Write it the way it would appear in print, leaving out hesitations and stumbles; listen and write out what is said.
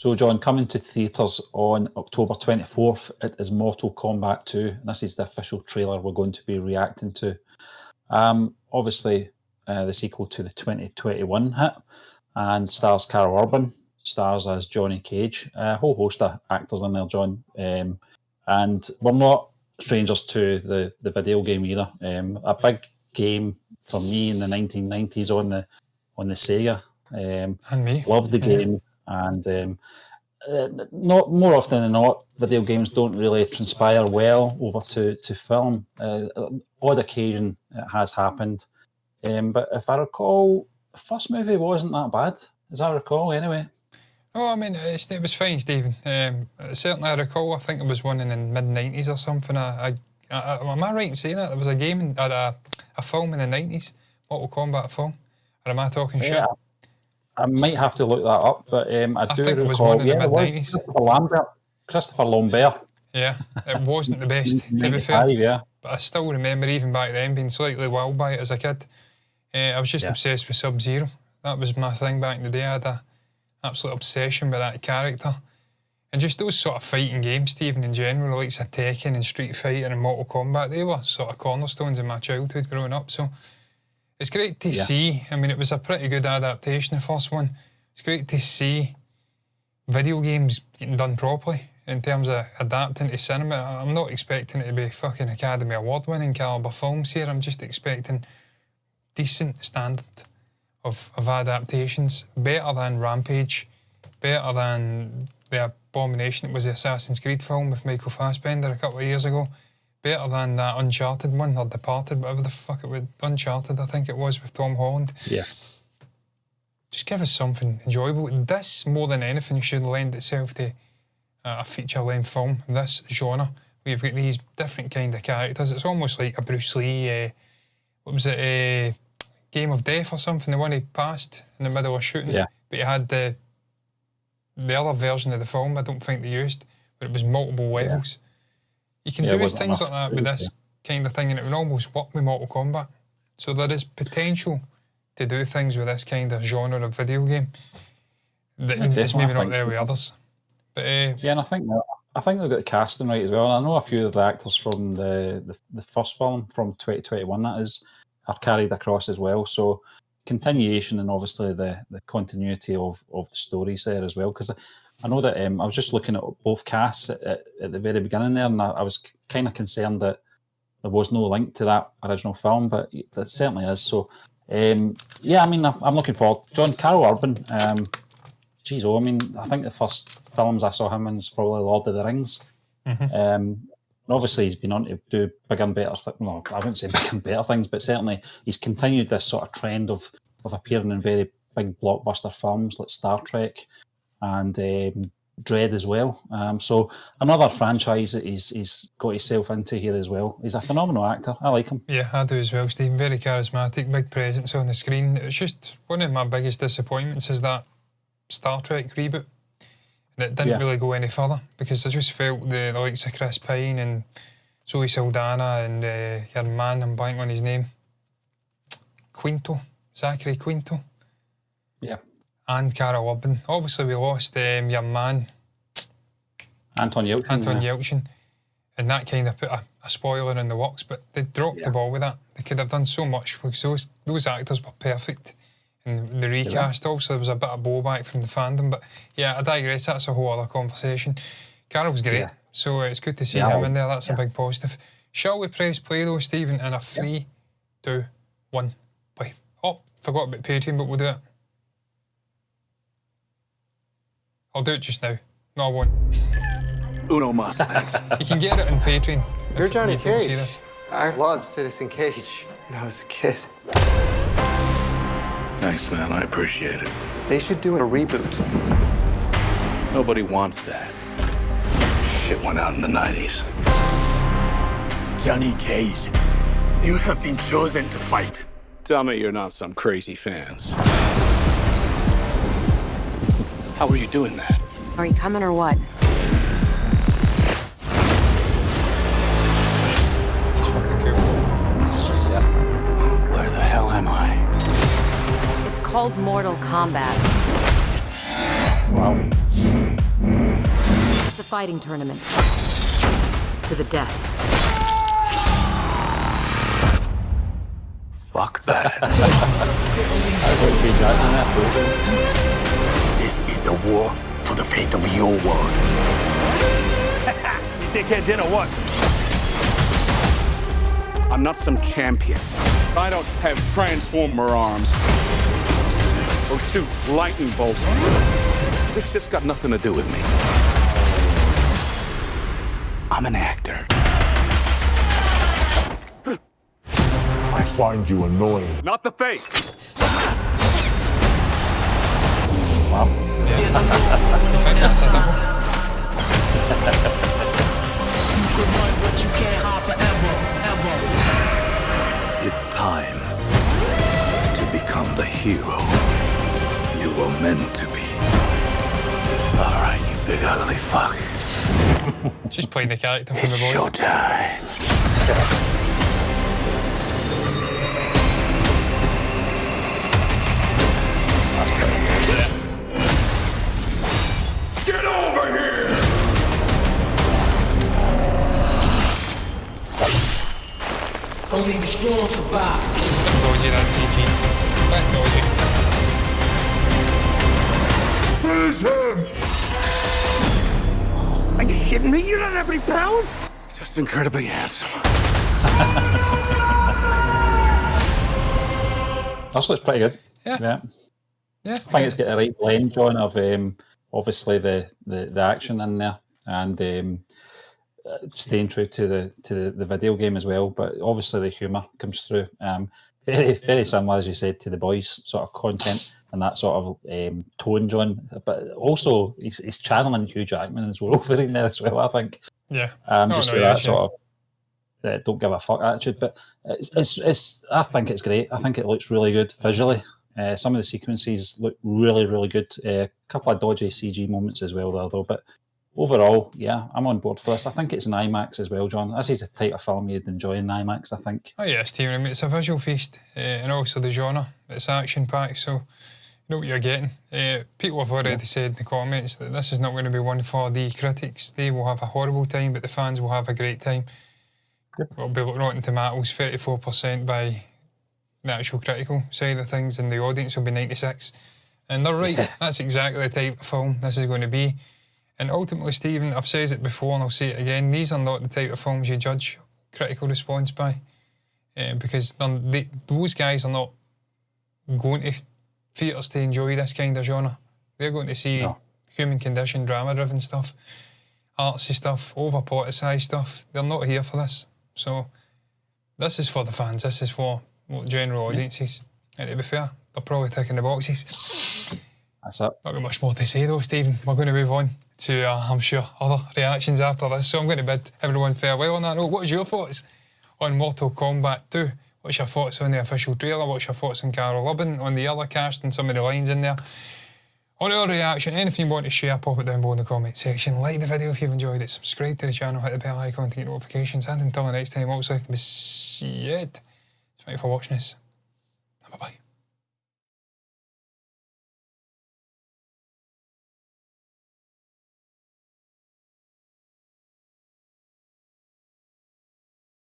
So, John, coming to theatres on October 24th, it is Mortal Kombat 2. And this is the official trailer we're going to be reacting to. Obviously, the sequel to the 2021 hit, and stars Carol Urban, stars as Johnny Cage, a whole host of actors in there, John. And we're not strangers to the video game either. A big game for me in the 1990s on the Sega. And me. Loved the game, and not more often than not, video games don't really transpire well over to film. Odd occasion it has happened, but if I recall, the first movie wasn't that bad, as I recall anyway. Oh, I mean, it was fine, Stephen. Certainly I recall, I think it was one in the mid-90s or something. Am I right in saying that? There was a game, or a film in the 90s, Mortal Kombat film? Or am I talking shit? I might have to look that up, but I do think recall, it was one in the mid-90s. Christopher Lambert. Yeah, it wasn't the best, to be fair. Yeah. But I still remember, even back then, being slightly wild by it as a kid. I was just obsessed with Sub-Zero. That was my thing back in the day. I had an absolute obsession with that character. And just those sort of fighting games, Stephen, in general, like Tekken and Street Fighter and Mortal Kombat, they were sort of cornerstones in my childhood growing up. So it's great to see. I mean, it was a pretty good adaptation, the first one. It's great to see video games getting done properly in terms of adapting to cinema. I'm not expecting it to be fucking Academy Award winning calibre films here. I'm just expecting decent standard of adaptations. Better than Rampage, better than the abomination that was the Assassin's Creed film with Michael Fassbender a couple of years ago. Better than that Uncharted one, or Departed, whatever the fuck it was. Uncharted, I think it was, with Tom Holland. Yeah. Just give us something enjoyable. This, more than anything, should lend itself to a feature-length film. This genre, we've got these different kind of characters. It's almost like a Bruce Lee, what was it, Game of Death or something, the one he passed in the middle of shooting. Yeah. But he had the other version of the film, I don't think they used, but it was multiple levels. You can do things like that with this kind of thing, and it would almost work with Mortal Kombat. So there is potential to do things with this kind of genre of video game that is maybe not there with others. But and I think they've got the casting right as well. And I know a few of the actors from the first film from 2021 that is are carried across as well. So continuation, and obviously the continuity of the stories there as well. Because I know that I was just looking at both casts at the very beginning there, and I was kind of concerned that there was no link to that original film, but there certainly is. So, I mean, I'm looking forward. Carol Urban, I think the first films I saw him in was probably Lord of the Rings. And obviously he's been on to do bigger and better things. Well, I wouldn't say bigger and better things, but certainly he's continued this sort of trend of appearing in very big blockbuster films like Star Trek and Dread as well. So another franchise that he's got himself into here as well. He's a phenomenal actor. I like him. Yeah, I do as well, Stephen. Very charismatic, big presence on the screen. It's just one of my biggest disappointments is that Star Trek reboot. And it didn't really go any further because I just felt the likes of Chris Pine and Zoe Saldana and your man, I'm blanking on his name, Zachary Quinto. Yeah. And Carol Urban. Obviously, we lost your man, Anton Yelchin. And that kind of put a spoiler in the works, but they dropped the ball with that. They could have done so much because those actors were perfect. And the recast, obviously, there was a bit of blowback from the fandom, but I digress. That's a whole other conversation. Carol's great, so it's good to see him in there. That's a big positive. Shall we press play though, Stephen, in a 3, 2, 1, play? Oh, forgot about Patreon, but we'll do it. I'll do it just now. No, I won't. Uno mas. You can get it on Patreon. You're Johnny Cage. See this. I loved Citizen Cage when I was a kid. Thanks, man. I appreciate it. They should do a reboot. Nobody wants that. Shit went out in the 90s. Johnny Cage, you have been chosen to fight. Tell me you're not some crazy fans. How are you doing that? Are you coming or what? It's fucking cool. Where the hell am I? It's called Mortal Kombat. Wow. fighting tournament. To the death. Fuck that. This is a war for the fate of your world. You dickheads in or what? I'm not some champion. I don't have transformer arms. Or shoot lightning bolts. This shit's got nothing to do with me. I'm an actor. I find you annoying. Not the face. Wow. Yeah. You think that's a double? It's time to become the hero you were meant to be. All right, you big ugly fuck. Just playing the character from the boys. Showtime. That's pretty good. Get over here! Only the strong survive. Dodgy that CG. Bit dodgy. Freeze him! Are you shitting me? You don't have any powers? Just incredibly handsome. This looks pretty good. Yeah. I think it's got a right blend, John, of obviously the action in there and staying true to the video game as well. But obviously the humour comes through. Very similar, as you said, to the boys' sort of content and that sort of tone, John. But also he's channeling Hugh Jackman as Wolverine there as well, I think. Yeah. Just with that sort of don't give a fuck attitude. But it's I think it's great. I think it looks really good visually. Some of the sequences look really, really good. A couple of dodgy CG moments as well there, though. But overall, yeah, I'm on board for this. I think it's an IMAX as well, John. This is the type of film you'd enjoy in IMAX, I think. Oh yeah, Stephen, I mean, it's a visual feast, and also the genre. It's action-packed, so you know what you're getting. People have already said in the comments that this is not going to be one for the critics. They will have a horrible time, but the fans will have a great time. It'll be Rotten Tomatoes, 34% by the actual critical side of things, and the audience will be 96%. And they're right, that's exactly the type of film this is going to be. And ultimately, Stephen, I've said it before and I'll say it again, these are not the type of films you judge critical response by. Because those guys are not going to theatres to enjoy this kind of genre. They're going to see human condition, drama-driven stuff, artsy stuff, over-politicized stuff. They're not here for this. So this is for the fans. This is for general audiences. And to be fair, they're probably ticking the boxes. That's it. Not got much more to say though, Stephen. We're going to move on to, I'm sure, other reactions after this. So I'm going to bid everyone farewell on that note. What's your thoughts on Mortal Kombat 2? What's your thoughts on the official trailer? What's your thoughts on Carol Urban, on the other cast and some of the lines in there? On our reaction, anything you want to share, pop it down below in the comment section. Like the video if you've enjoyed it. Subscribe to the channel, hit the bell icon to get notifications. And until the next time, all that's left to be said. Thank you for watching us. Bye-bye.